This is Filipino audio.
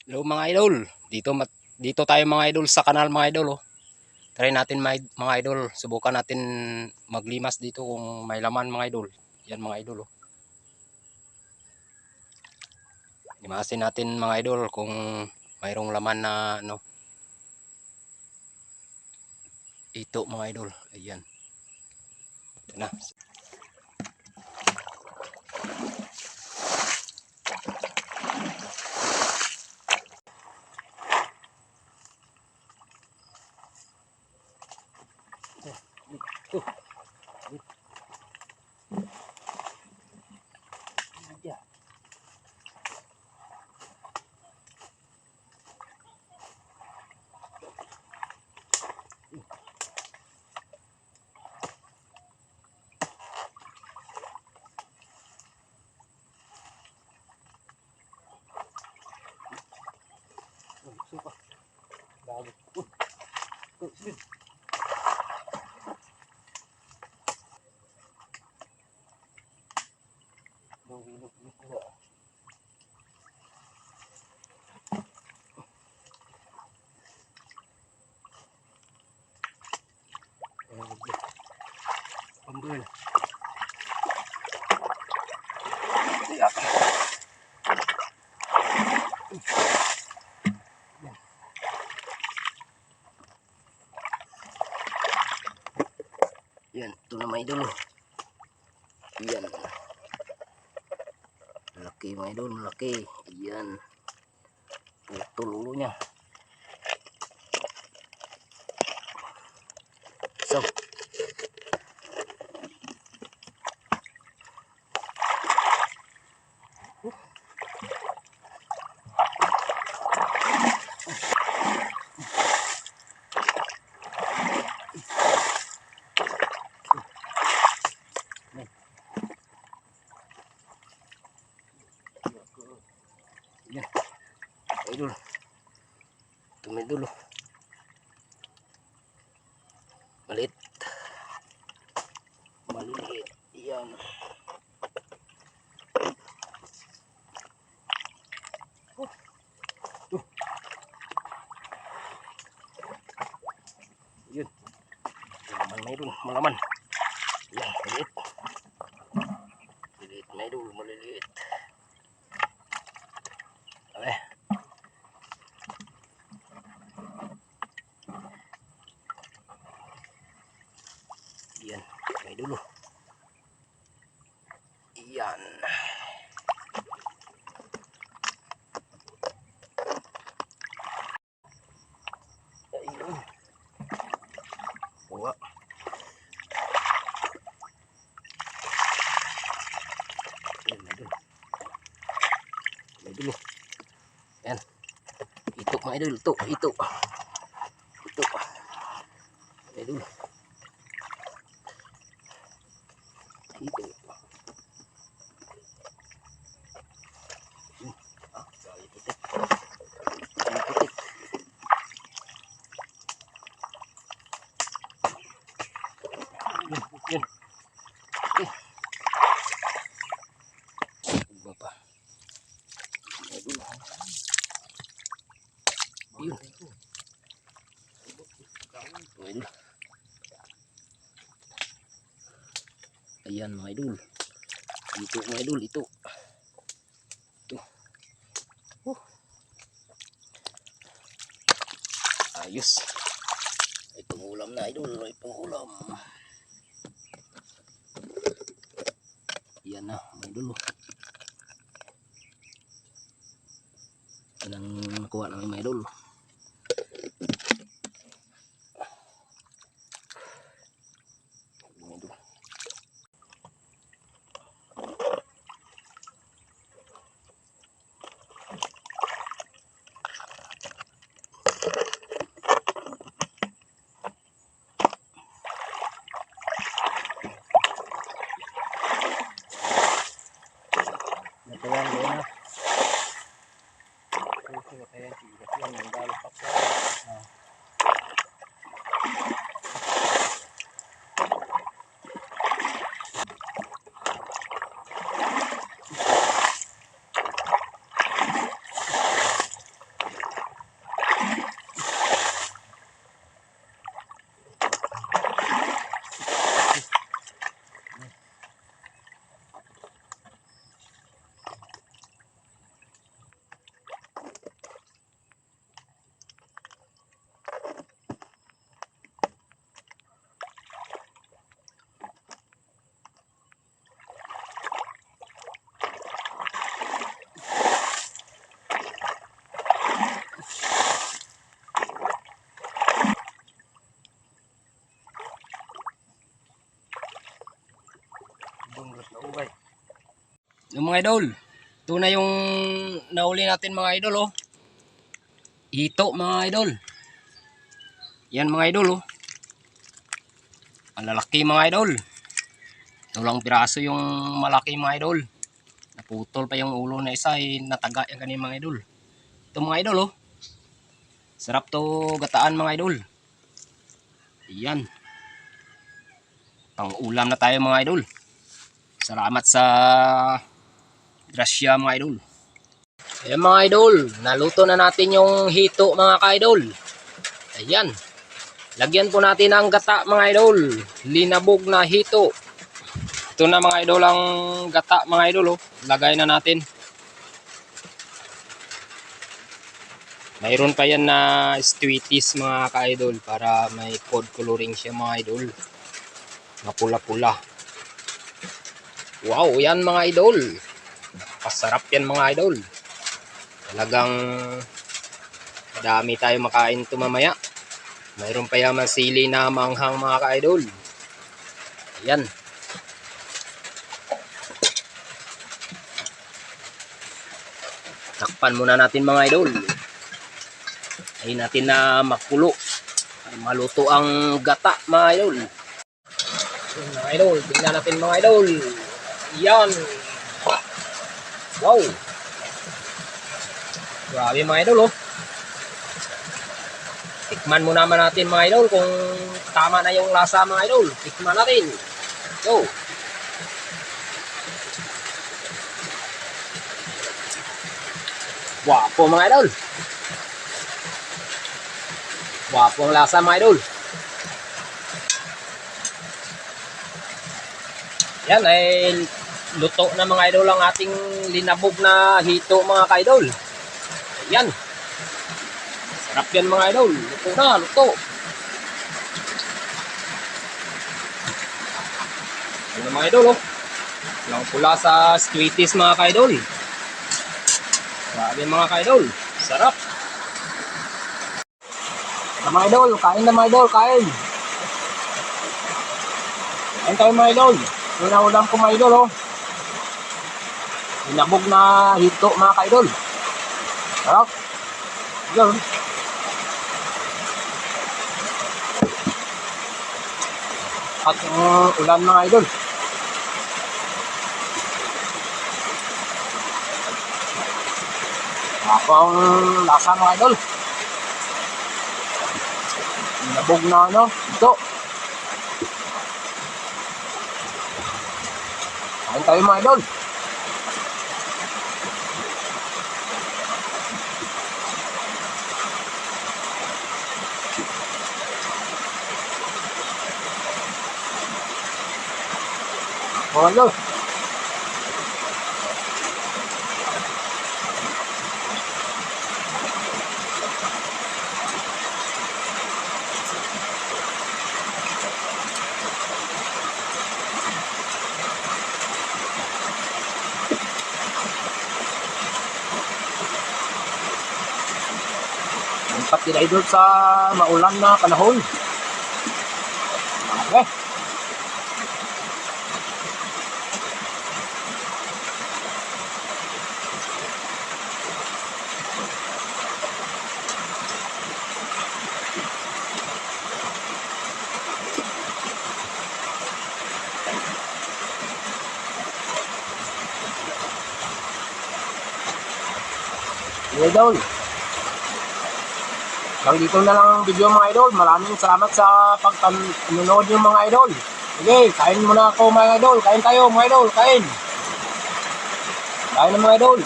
Hello mga idol, dito tayo mga idol sa kanal mga idol oh. Try natin mga idol, subukan natin maglimas dito kung may laman mga idol. Yan mga idol oh. Limasin natin mga idol kung mayroong laman na ano. Ito mga idol, ayan. Ito na. Ito. Suka. Bago. Sige. Pambul. Yan, ito na mga idol. Yan. Malaki mga idol, malaki. Yan. Putol ulo niya. So. Yan. Idol. Ito may idol. Malit. Maliit. Yan. Yun. Malaman may idol. Malaman. Yan. Maliit. Maliit may idol. Maliliit. Okay. Yan. May idol. Yan. Ayun. Buka. Yan, may idol. May idol. Yan. Ito mga idol. Ito. Ito. Ito. May idol. Ito. Putik. Putik. Yan. Iba pa. Yun. Well. Ayan mga idol. Ito mga idol. Ito. Ito. Ayos. Ay pangulam na idol. Ay pangulam. Yan na mga idol. Yan ang nakuha namin mga idol. Natayan din na. Natayan siya. Kasi ang nanggalpak siya. Yung mga idol, ito na yung nahuli natin mga idol oh. Hito mga idol. Yan mga idol oh. Ang lalaki mga idol. Ito lang piraso yung malaki mga idol. Naputol pa yung ulo na isa ay nataga yung kanina mga idol. Ito mga idol oh. Sarap to gataan mga idol. Yan. Pang ulam na tayo mga idol. Salamat sa grasya mga idol. Ayan mga idol, naluto na natin yung hito mga ka-idol. Ayan. Lagyan po natin ang gata mga idol. Linabog na hito. Ito na mga idol ang gata mga idol oh. Lagay na natin. Mayroon pa yan na sweeties mga ka-idol para may food coloring siya mga idol. Mapula-pula. Wow, yan mga idol. Pasarap yan mga idol. Talagang dami tayo makain ito mamaya. Mayroon pa yaman sili na manghang mga ka-idol. Ayan. Takpan muna natin mga idol. Ayun natin na makulo. Maluto ang gata mga idol. Ayan, mga idol, tingnan natin mga idol. Yan. Wow. Grabe mga idol oh. Tikman mo naman natin mga idol kung tama na yung lasa mga idol. Tikman natin. Go. Wapo mga idol. Wapo ang lasa mga idol. Yan ay luto na mga idol ang ating linabog na hito mga ka-idol. Yan. Sarap yan mga idol. Luto na, luto. Yan mga idol oh. Lang pula sa sweeties mga ka-idol. Grabe mga ka-idol. Sarap. Mga idol, kain na mga idol, kain. Kain tayo mga idol. Yung naulam ko mga idol oh. Linabog na hito mga ka-idol. Sarap. Yun. At ulan mga idol. Ako ang lasa mga idol. Linabog na ano, hito. Kain tayo mga idol. Mga idol. Ang tila idol sa maulan na panahon. Okay. Idol. Hanggang dito na lang ang video mga idol. Maraming salamat sa pagpanonood nyo mga idol. Sige, kain muna ako mga idol. Kain tayo mga idol, kain. Kain na mga idol.